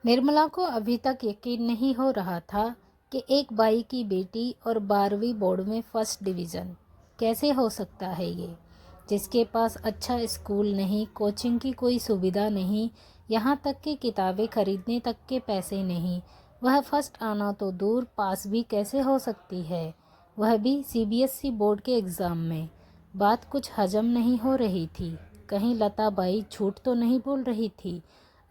निर्मला को अभी तक यकीन नहीं हो रहा था कि एक बाई की बेटी और 12वीं बोर्ड में फर्स्ट डिवीज़न कैसे हो सकता है ये, जिसके पास अच्छा स्कूल नहीं, कोचिंग की कोई सुविधा नहीं, यहाँ तक कि किताबें खरीदने तक के पैसे नहीं। वह फर्स्ट आना तो दूर, पास भी कैसे हो सकती है, वह भी सीबीएसई बोर्ड के एग्ज़ाम में। बात कुछ हजम नहीं हो रही थी। कहीं लता बाई झूठ तो नहीं बोल रही थी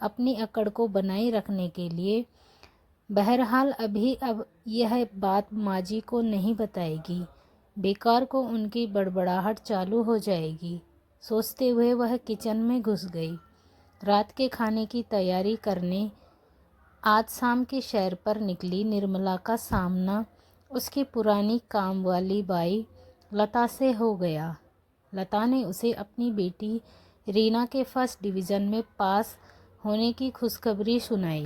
अपनी अकड़ को बनाए रखने के लिए। बहरहाल अब यह बात माजी को नहीं बताएगी, बेकार को उनकी बड़बड़ाहट चालू हो जाएगी। सोचते हुए वह किचन में घुस गई। रात के खाने की तैयारी करने आज शाम की सैर पर निकली निर्मला का सामना उसकी पुरानी काम वाली बाई लता से हो गया। लता ने उसे अपनी बेटी रीना के फर्स्ट डिवीज़न में पास होने की खुशखबरी सुनाई।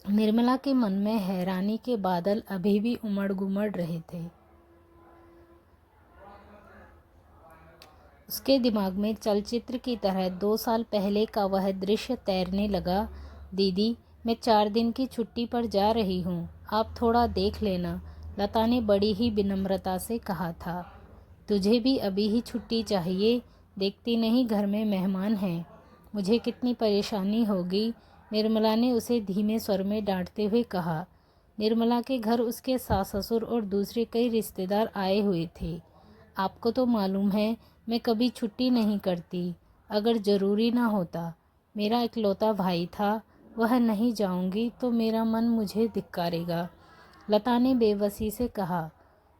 निर्मला के मन में हैरानी के बादल अभी भी उमड़ गुमड़ रहे थे। उसके दिमाग में चलचित्र की तरह 2 साल पहले का वह दृश्य तैरने लगा। दीदी, मैं 4 दिन की छुट्टी पर जा रही हूँ, आप थोड़ा देख लेना, लता ने बड़ी ही विनम्रता से कहा था। तुझे भी अभी ही छुट्टी चाहिए? देखती नहीं घर में मेहमान हैं, मुझे कितनी परेशानी होगी, निर्मला ने उसे धीमे स्वर में डांटते हुए कहा। निर्मला के घर उसके सास ससुर और दूसरे कई रिश्तेदार आए हुए थे। आपको तो मालूम है मैं कभी छुट्टी नहीं करती, अगर ज़रूरी ना होता। मेरा इकलौता भाई था, वह नहीं जाऊंगी तो मेरा मन मुझे धिक्कारेगा, लता ने बेबसी से कहा।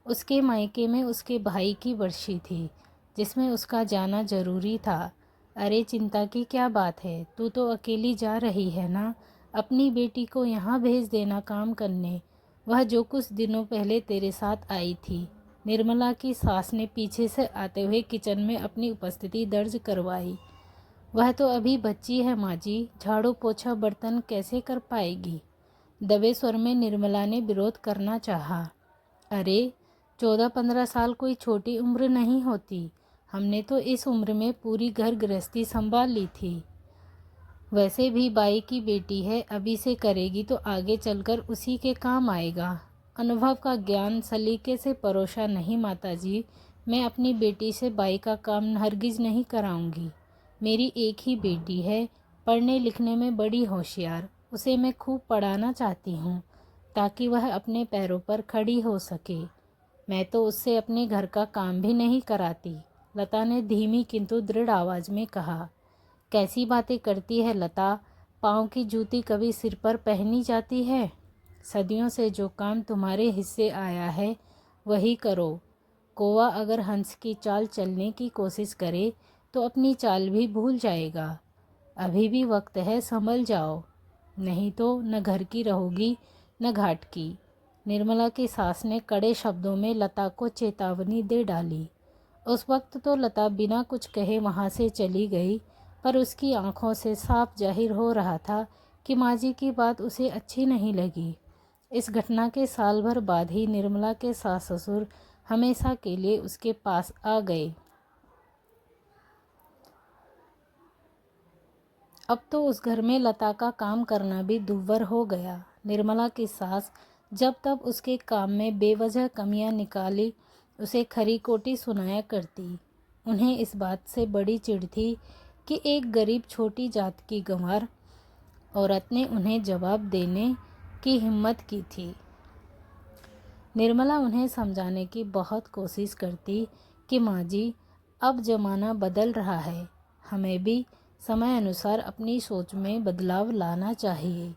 उसके मायके में उसके भाई की बरसी थी जिसमें उसका जाना ज़रूरी था। अरे चिंता की क्या बात है, तू तो अकेली जा रही है ना, अपनी बेटी को यहाँ भेज देना काम करने, वह जो कुछ दिनों पहले तेरे साथ आई थी। निर्मला की सास ने पीछे से आते हुए किचन में अपनी उपस्थिति दर्ज करवाई। वह तो अभी बच्ची है माँ जी, झाड़ू पोछा बर्तन कैसे कर पाएगी, दबे स्वर में निर्मला ने विरोध करना चाहा। अरे 14-15 साल कोई छोटी उम्र नहीं होती, हमने तो इस उम्र में पूरी घर गृहस्थी संभाल ली थी। वैसे भी बाई की बेटी है, अभी से करेगी तो आगे चलकर उसी के काम आएगा। अनुभव का ज्ञान सलीके से परोसा नहीं माताजी, मैं अपनी बेटी से बाई का काम हरगिज नहीं कराऊंगी। मेरी एक ही बेटी है, पढ़ने लिखने में बड़ी होशियार, उसे मैं खूब पढ़ाना चाहती हूँ ताकि वह अपने पैरों पर खड़ी हो सके। मैं तो उससे अपने घर का काम भी नहीं कराती, लता ने धीमी किंतु दृढ़ आवाज़ में कहा। कैसी बातें करती है लता, पाँव की जूती कभी सिर पर पहनी जाती है? सदियों से जो काम तुम्हारे हिस्से आया है वही करो। कौवा अगर हंस की चाल चलने की कोशिश करे तो अपनी चाल भी भूल जाएगा। अभी भी वक्त है, संभल जाओ, नहीं तो न घर की रहोगी न घाट की। निर्मला की सास ने कड़े शब्दों में लता को चेतावनी दे डाली। उस वक्त तो लता बिना कुछ कहे वहाँ से चली गई, पर उसकी आंखों से साफ जाहिर हो रहा था कि माँ जी की बात उसे अच्छी नहीं लगी। इस घटना के साल भर बाद ही निर्मला के सास ससुर हमेशा के लिए उसके पास आ गए। अब तो उस घर में लता का काम करना भी दुर्भर हो गया। निर्मला की सास जब तब उसके काम में बेवजह कमियां निकाली उसे खरी खोटी सुनाया करती। उन्हें इस बात से बड़ी चिढ़ थी कि एक गरीब छोटी जात की गंवार औरत ने उन्हें जवाब देने की हिम्मत की थी। निर्मला उन्हें समझाने की बहुत कोशिश करती कि माँ जी, अब ज़माना बदल रहा है, हमें भी समय अनुसार अपनी सोच में बदलाव लाना चाहिए।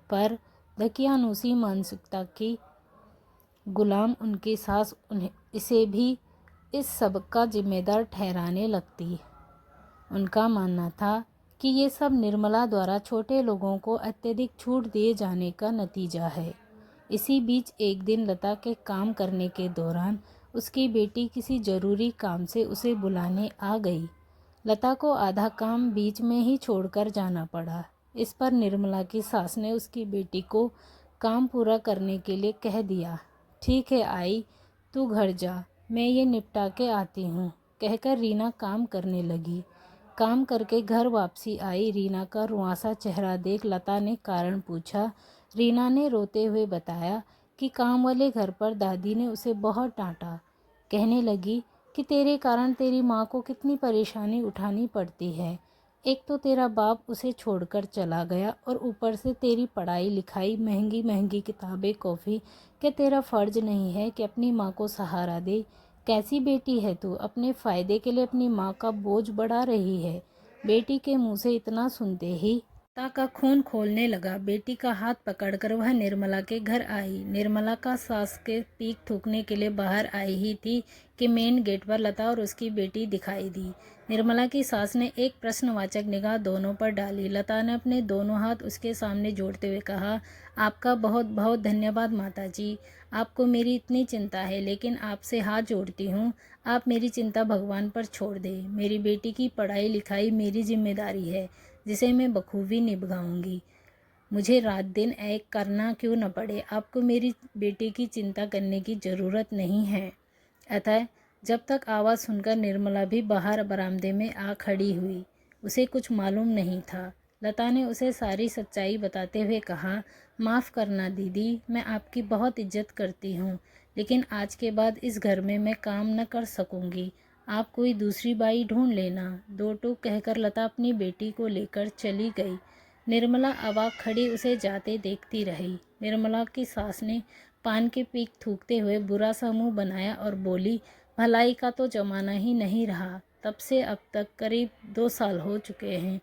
पर दकियानूसी मानसिकता की गुलाम उनकी सास इसे भी इस सब का जिम्मेदार ठहराने लगती। उनका मानना था कि ये सब निर्मला द्वारा छोटे लोगों को अत्यधिक छूट दिए जाने का नतीजा है। इसी बीच एक दिन लता के काम करने के दौरान उसकी बेटी किसी ज़रूरी काम से उसे बुलाने आ गई। लता को आधा काम बीच में ही छोड़कर जाना पड़ा। इस पर निर्मला की सास ने उसकी बेटी को काम पूरा करने के लिए कह दिया। ठीक है आई, तू घर जा, मैं ये निपटा के आती हूँ, कहकर रीना काम करने लगी। काम करके घर वापसी आई रीना का रुआंसा चेहरा देख लता ने कारण पूछा। रीना ने रोते हुए बताया कि काम वाले घर पर दादी ने उसे बहुत डांटा। कहने लगी कि तेरे कारण तेरी माँ को कितनी परेशानी उठानी पड़ती है। एक तो तेरा बाप उसे छोड़कर चला गया और ऊपर से तेरी पढ़ाई लिखाई, महंगी महंगी किताबें, कॉफ़ी। क्या तेरा फ़र्ज नहीं है कि अपनी माँ को सहारा दे? कैसी बेटी है तू, अपने फ़ायदे के लिए अपनी माँ का बोझ बढ़ा रही है। बेटी के मुंह से इतना सुनते ही लता का खून खोलने लगा। बेटी का हाथ पकड़कर वह निर्मला के घर आई। निर्मला का सास के पीक थूकने के लिए बाहर आई ही थी कि मेन गेट पर लता और उसकी बेटी दिखाई दी। निर्मला की सास ने एक प्रश्नवाचक निगाह दोनों पर डाली। लता ने अपने दोनों हाथ उसके सामने जोड़ते हुए कहा, आपका बहुत बहुत धन्यवाद माताजी। आपको मेरी इतनी चिंता है, लेकिन आपसे हाथ जोड़ती हूँ, आप मेरी चिंता भगवान पर छोड़ दें। मेरी बेटी की पढ़ाई लिखाई मेरी जिम्मेदारी है, जिसे मैं बखूबी निभाऊंगी। मुझे रात दिन एक करना क्यों न पड़े। आपको मेरी बेटी की चिंता करने की ज़रूरत नहीं है। अतः जब तक आवाज़ सुनकर निर्मला भी बाहर बरामदे में आ खड़ी हुई। उसे कुछ मालूम नहीं था। लता ने उसे सारी सच्चाई बताते हुए कहा, माफ़ करना दीदी, मैं आपकी बहुत इज्जत करती हूँ, लेकिन आज के बाद इस घर में मैं काम न कर सकूँगी। आप कोई दूसरी बाई ढूंढ लेना। दो टूक कहकर लता अपनी बेटी को लेकर चली गई। निर्मला अवाक खड़ी उसे जाते देखती रही। निर्मला की सास ने पान के पीक थूकते हुए बुरा सा मुँह बनाया और बोली, भलाई का तो जमाना ही नहीं रहा। तब से अब तक करीब 2 साल हो चुके हैं।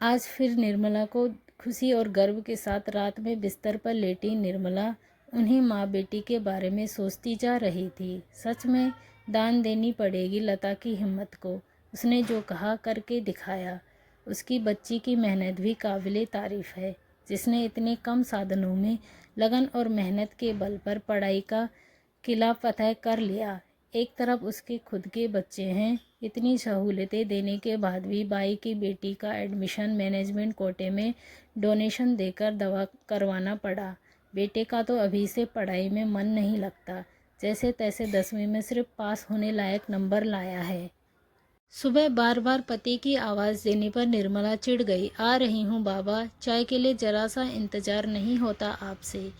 आज फिर निर्मला को खुशी और गर्व के साथ रात में बिस्तर पर लेटी निर्मला उन्हीं माँ बेटी के बारे में सोचती जा रही थी। सच में दान देनी पड़ेगी लता की हिम्मत को। उसने जो कहा करके दिखाया। उसकी बच्ची की मेहनत भी काबिले तारीफ़ है, जिसने इतने कम साधनों में लगन और मेहनत के बल पर पढ़ाई का किला फतह कर लिया। एक तरफ उसके खुद के बच्चे हैं, इतनी सहूलतें देने के बाद भी बाई की बेटी का एडमिशन मैनेजमेंट कोटे में डोनेशन देकर दवा करवाना पड़ा। बेटे का तो अभी से पढ़ाई में मन नहीं लगता, जैसे तैसे 10वीं में सिर्फ पास होने लायक नंबर लाया है। सुबह बार बार पति की आवाज़ देने पर निर्मला चिढ़ गई। आ रही हूँ बाबा, चाय के लिए जरा सा इंतज़ार नहीं होता आपसे।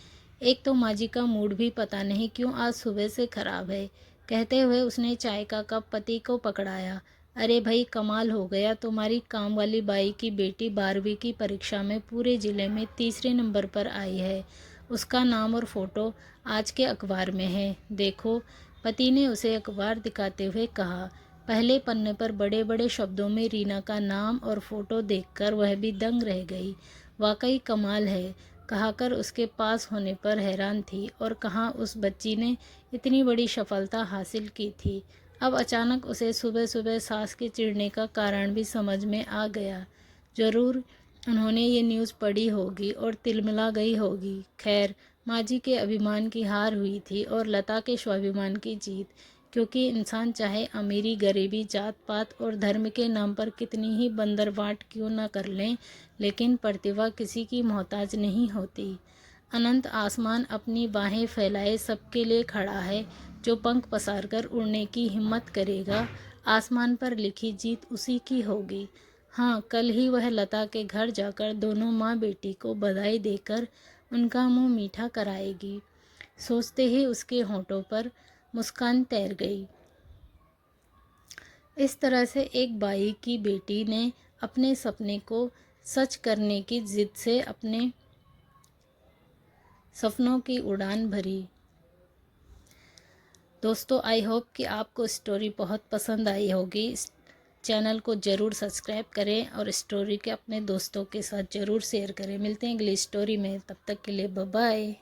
एक तो माँ जी का मूड भी पता नहीं क्यों आज सुबह से ख़राब है। कहते हुए उसने चाय का कप पति को पकड़ाया। अरे भाई, कमाल हो गया, तुम्हारी काम वाली बाई की बेटी 12वीं की परीक्षा में पूरे ज़िले में तीसरे नंबर पर आई है। उसका नाम और फ़ोटो आज के अखबार में है, देखो। पति ने उसे अखबार दिखाते हुए कहा। पहले पन्ने पर बड़े बड़े शब्दों में रीना का नाम और फोटो देखकर वह भी दंग रह गई। वाकई कमाल है, कहाकर उसके पास होने पर हैरान थी, और कहाँ उस बच्ची ने इतनी बड़ी सफलता हासिल की थी। अब अचानक उसे सुबह सुबह सास के चिढ़ने का कारण भी समझ में आ गया। ज़रूर उन्होंने ये न्यूज़ पढ़ी होगी और तिलमिला गई होगी। खैर, माँ जी के अभिमान की हार हुई थी और लता के स्वाभिमान की जीत। क्योंकि इंसान चाहे अमीरी, गरीबी, जात पात और धर्म के नाम पर कितनी ही बंदरबांट क्यों न कर लें, लेकिन प्रतिभा किसी की मोहताज नहीं होती। अनंत आसमान अपनी बाहें फैलाए सबके लिए खड़ा है। जो पंख पसारकर उड़ने की हिम्मत करेगा, आसमान पर लिखी जीत उसी की होगी। हाँ, कल ही वह लता के घर जाकर दोनों माँ बेटी को बधाई देकर उनका मुंह मीठा कराएगी। सोचते ही उसके होंठों पर मुस्कान तैर गई। इस तरह से एक बाई की बेटी ने अपने सपने को सच करने की जिद से अपने सपनों की उड़ान भरी। दोस्तों, आई होप कि आपको स्टोरी बहुत पसंद आई होगी। इस चैनल को ज़रूर सब्सक्राइब करें और स्टोरी के अपने दोस्तों के साथ ज़रूर शेयर करें। मिलते हैं अगली स्टोरी में, तब तक के लिए बाय बाय।